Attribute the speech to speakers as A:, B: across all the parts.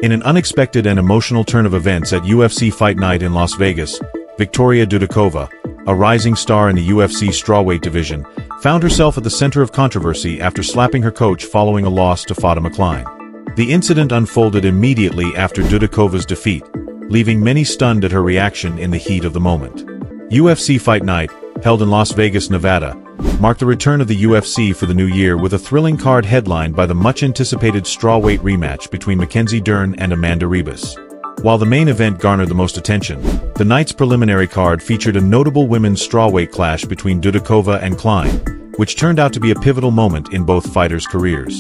A: In an unexpected and emotional turn of events at UFC Fight Night in Las Vegas, Viktoriia Dudakova, a rising star in the UFC strawweight division, found herself at the center of controversy after slapping her coach following a loss to Fatima Kline. The incident unfolded immediately after Dudakova's defeat, leaving many stunned at her reaction in the heat of the moment. UFC Fight Night, held in Las Vegas, Nevada, marked the return of the UFC for the new year with a thrilling card headlined by the much-anticipated strawweight rematch between Mackenzie Dern and Amanda Ribas. While the main event garnered the most attention, the night's preliminary card featured a notable women's strawweight clash between Dudakova and Klein, which turned out to be a pivotal moment in both fighters' careers.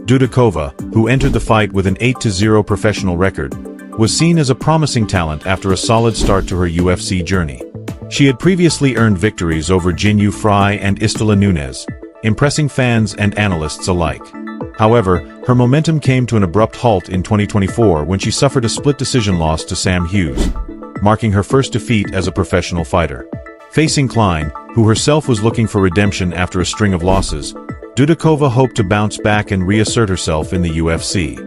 A: Dudakova, who entered the fight with an 8-0 professional record, was seen as a promising talent after a solid start to her UFC journey. She had previously earned victories over Jinyu Fry and Istela Nunes, impressing fans and analysts alike. However, her momentum came to an abrupt halt in 2024 when she suffered a split-decision loss to Sam Hughes, marking her first defeat as a professional fighter. Facing Klein, who herself was looking for redemption after a string of losses, Dudakova hoped to bounce back and reassert herself in the UFC.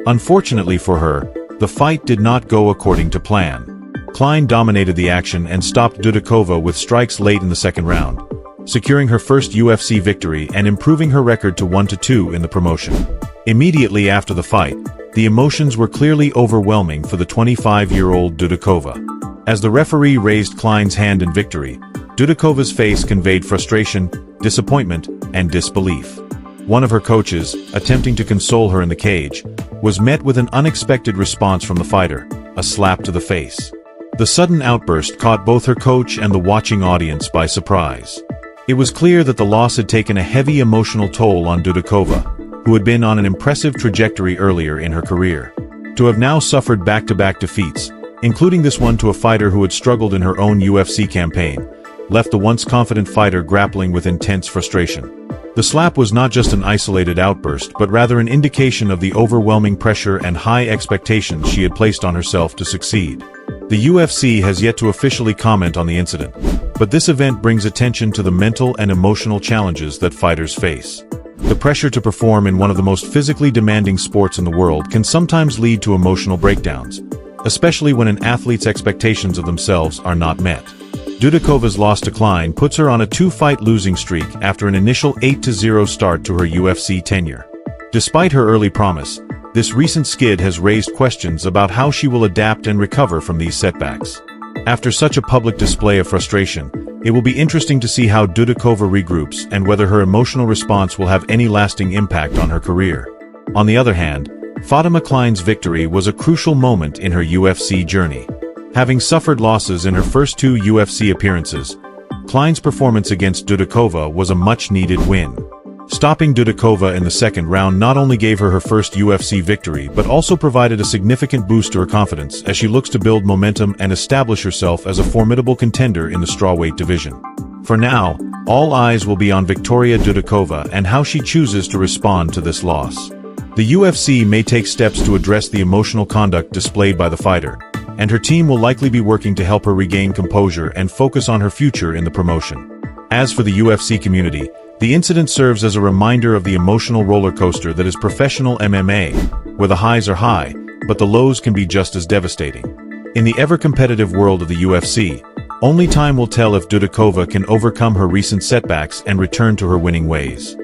A: Unfortunately for her, the fight did not go according to plan. Klein dominated the action and stopped Dudakova with strikes late in the second round, securing her first UFC victory and improving her record to 1-2 in the promotion. Immediately after the fight, the emotions were clearly overwhelming for the 25-year-old Dudakova. As the referee raised Klein's hand in victory, Dudakova's face conveyed frustration, disappointment, and disbelief. One of her coaches, attempting to console her in the cage, was met with an unexpected response from the fighter, a slap to the face. The sudden outburst caught both her coach and the watching audience by surprise. It was clear that the loss had taken a heavy emotional toll on Dudakova, who had been on an impressive trajectory earlier in her career. To have now suffered back-to-back defeats, including this one to a fighter who had struggled in her own UFC campaign, left the once confident fighter grappling with intense frustration. The slap was not just an isolated outburst but rather an indication of the overwhelming pressure and high expectations she had placed on herself to succeed. The UFC has yet to officially comment on the incident, but this event brings attention to the mental and emotional challenges that fighters face. The pressure to perform in one of the most physically demanding sports in the world can sometimes lead to emotional breakdowns, especially when an athlete's expectations of themselves are not met. Dudakova's loss to Klein puts her on a 2-fight losing streak after an initial 8-0 start to her UFC tenure. Despite her early promise, this recent skid has raised questions about how she will adapt and recover from these setbacks. After such a public display of frustration, it will be interesting to see how Dudakova regroups and whether her emotional response will have any lasting impact on her career. On the other hand, Fatima Kline's victory was a crucial moment in her UFC journey. Having suffered losses in her first 2 UFC appearances, Kline's performance against Dudakova was a much-needed win. Stopping Dudakova in the second round not only gave her her first UFC victory but also provided a significant boost to her confidence as she looks to build momentum and establish herself as a formidable contender in the strawweight division. For now, all eyes will be on Viktoriia Dudakova and how she chooses to respond to this loss. The UFC may take steps to address the emotional conduct displayed by the fighter, and her team will likely be working to help her regain composure and focus on her future in the promotion. As for the UFC community, the incident serves as a reminder of the emotional roller coaster that is professional MMA, where the highs are high, but the lows can be just as devastating. In the ever-competitive world of the UFC, only time will tell if Dudakova can overcome her recent setbacks and return to her winning ways.